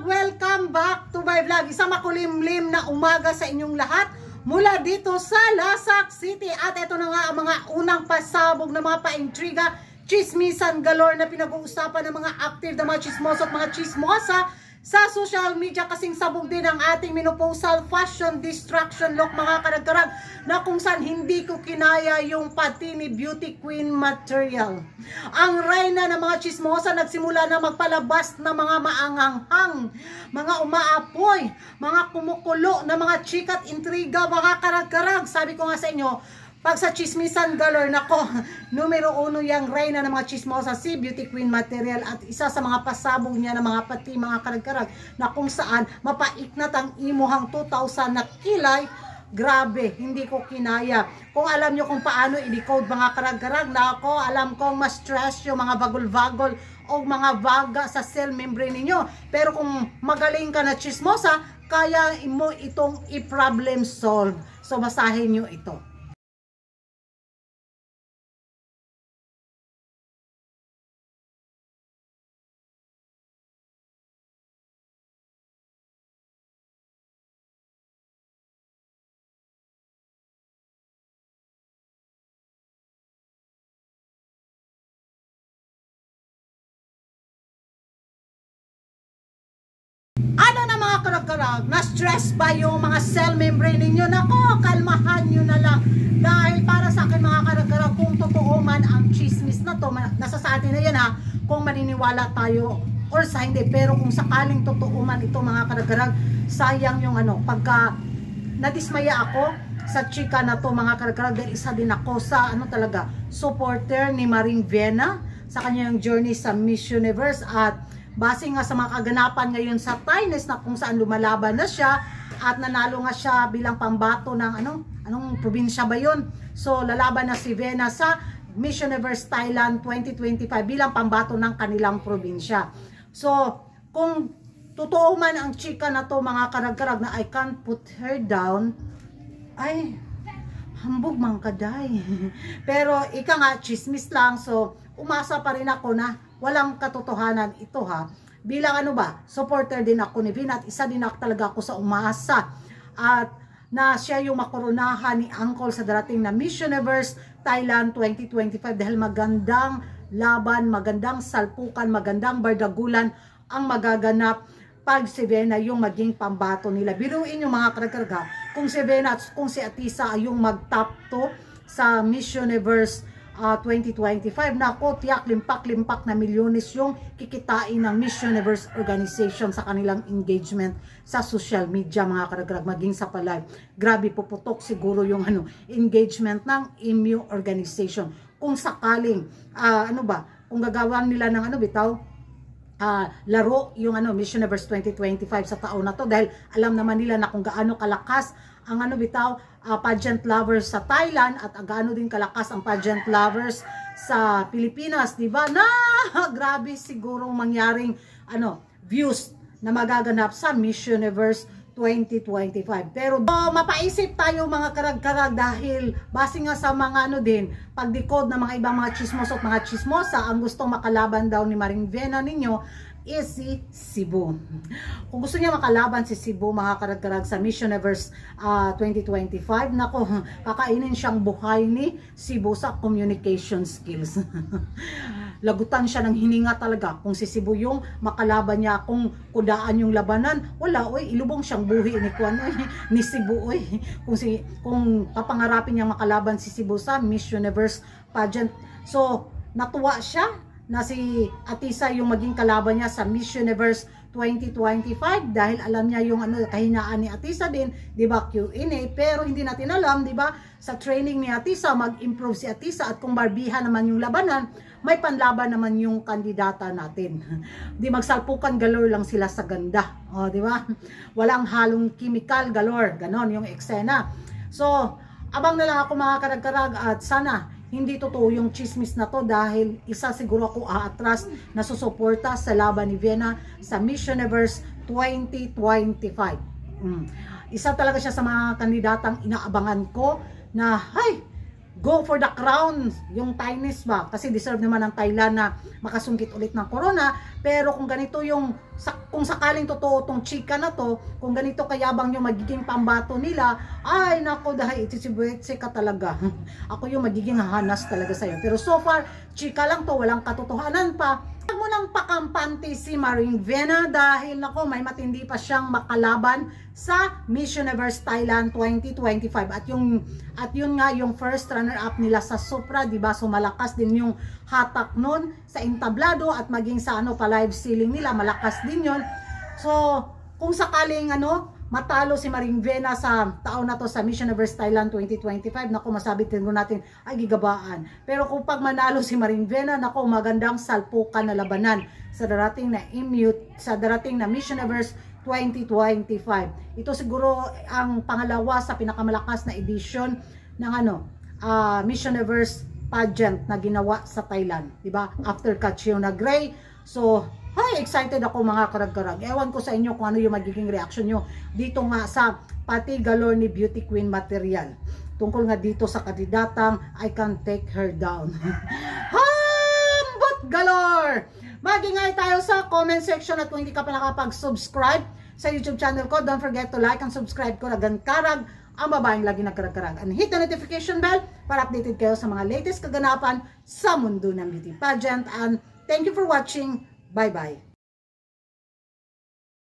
Welcome back to my vlog. Isang makulimlim na umaga sa inyong lahat mula dito sa Lasak City. At ito na nga ang mga unang pasabog na mga paintriga, chismisan galore na pinag-uusapan ng mga active na mga chismoso at mga chismosa sa social media, kasing sabog din ang ating menopausal fashion distraction look mga karagkarag, na kung saan hindi ko kinaya yung pati ni beauty queen material. Ang reyna ng mga chismosa nagsimula na magpalabas ng mga maanganghang, mga umaapoy, mga kumukulo na mga chikat intriga mga karagkarag. Sabi ko nga sa inyo, pag sa chismisan galore, nako, numero uno yung reyna ng mga chismosa, si beauty queen material, at isa sa mga pasabog niya ng mga pati mga karagkarag na kung saan mapaiknat ang imuhang 2,000 na kilay. Grabe, hindi ko kinaya. Kung alam nyo kung paano i-decode mga karagkarag, na ako, alam kong mas stress yung mga bagol-bagol o mga vaga sa cell membrane ninyo. Pero kung magaling ka na chismosa, kaya mo itong i-problem solve. So basahin nyo ito. Ano na mga karag-karag? Na-stress ba yung mga cell membrane ninyo? Nako, kalmahan nyo na lang. Dahil para sa akin mga karag-karag, kung totoo man ang chismis na to, nasa sa atin na yan ha, kung maniniwala tayo or sa hindi. Pero kung sakaling totoo man ito mga karag-karag, sayang yung ano, pagka nadismaya ako sa chika na to mga karag-karag, dahil isa din ako sa ano talaga, supporter ni Maring Viena sa kanyang journey sa Miss Universe. At base nga sa mga kaganapan ngayon sa Tines na kung saan lumalaban na siya at nanalo nga siya bilang pambato ng anong probinsya ba yun? So lalaban na si Viena sa Miss Universe Thailand 2025 bilang pambato ng kanilang probinsya. So kung totoo man ang chika na to mga karag-karag na I can't put her down, ay hambog man kaday. Pero ika nga chismis lang, so umasa pa rin ako na walang katotohanan ito ha. Bilang ano ba, supporter din ako ni Vin, at isa din ako talaga ako sa umasa at na siya yung makoronahan ni Uncle sa darating na Miss Universe Thailand 2025 dahil magandang laban, magandang salpukan, magandang bardagulan ang magaganap pag si Vena yung maging pambato nila. Biruin yung mga karagkarga kung si Vena at kung si Atisa ay yung mag-top 2 sa Miss Universe 2025, nako, tiyak limpak-limpak na milyones yung kikitain ng Miss Universe organization sa kanilang engagement sa social media mga karagkarag, maging sa palive. Grabe, puputok siguro yung engagement ng MU organization kung sakaling kung gagawan nila ng laro yung Miss Universe 2025 sa taon na to, dahil alam naman nila na kung gaano kalakas ang pageant lovers sa Thailand at gaano din kalakas ang pageant lovers sa Pilipinas, di ba? Na grabe siguro mangyaring views na magaganap sa Miss Universe 2025. Pero mapaisip tayo mga karag-karag, dahil base nga sa mga pagdikod ng mga ibang mga chismoso at mga chismosa, ang gustong makalaban daw ni Maring Viena ninyo is si Cebu. Kung gusto niya makalaban si Cebu mga karag-karag sa Miss Universe 2025, nako, kakainin siyang buhay ni Cebu sa communication skills. Lagutan siya ng hininga talaga kung si Cebu yung makalaban niya. Kung kudaan yung labanan, wala, ilubong siyang buhi ni Cebu. Kung papangarapin niyang makalaban si Cebu sa Miss Universe pageant. So natuwa siya na si Atisa yung maging kalaban niya sa Miss Universe 2025 dahil alam niya yung kahinaan ni Atisa din, 'di ba? Q&A, pero hindi natin alam, 'di ba? Sa training ni Atisa, mag-improve si Atisa, at kung barbihan naman yung labanan, may panlaban naman yung kandidata natin. Di magsalpukan galore lang sila sa ganda. O, di ba? Walang halong chemical galore, ganon yung eksena. So, abang na lang ako mga karag-karag, at sana hindi totoo yung chismis na to, dahil isa siguro ako aatras na susuporta sa laban ni Viena sa Miss Universe 2025. Isa talaga siya sa mga kandidatang inaabangan ko na, go for the crown, yung Thailand ba? Kasi deserve naman ng Thailand na makasungkit ulit ng corona. Pero kung ganito yung, kung sakaling totoo tong chika na to, kung ganito kayabang yung magiging pambato nila, ay nako, dahil itisibuetse ka talaga. Ako yung magiging hahanas talaga sa'yo. Pero so far, chika lang to, walang katotohanan pa. Huwag mo nang pakampante si Maring Vena dahil nako, may matindi pa siyang makalaban sa Miss Universe Thailand 2025 at yun nga yung first runner up nila sa Supra, di ba? So malakas din yung hatak nun sa entablado at maging sa pa live ceiling nila, malakas din yun. So kung sakaling matalo si Maring Vena sa taon na to sa Miss Universe Thailand 2025, naku, masabi din natin ay gigabaan. Pero kung pag manalo si Maring Vena, naku, magandang salpukan na labanan sa darating na Miss Universe 2025. Ito siguro ang pangalawa sa pinakamalakas na edition ng Miss Universe pageant na ginawa sa Thailand, di ba? After Catriona Gray. So, excited ako mga karag-karag. Ewan ko sa inyo kung ano yung magiging reaction nyo dito nga sa Pati Galore ni Beauty Queen Material. Tungkol nga dito sa kandidatang I Can Take Her Down. Hambot galore! Mag-ingay tayo sa comment section at kung hindi ka pa nakapag-subscribe sa YouTube channel ko, don't forget to like and subscribe ko. Ragan Karag, ang babaeng lagi nagkarag-karag. And hit the notification bell para updated kayo sa mga latest kaganapan sa mundo ng beauty pageant. And thank you for watching. Bye-bye.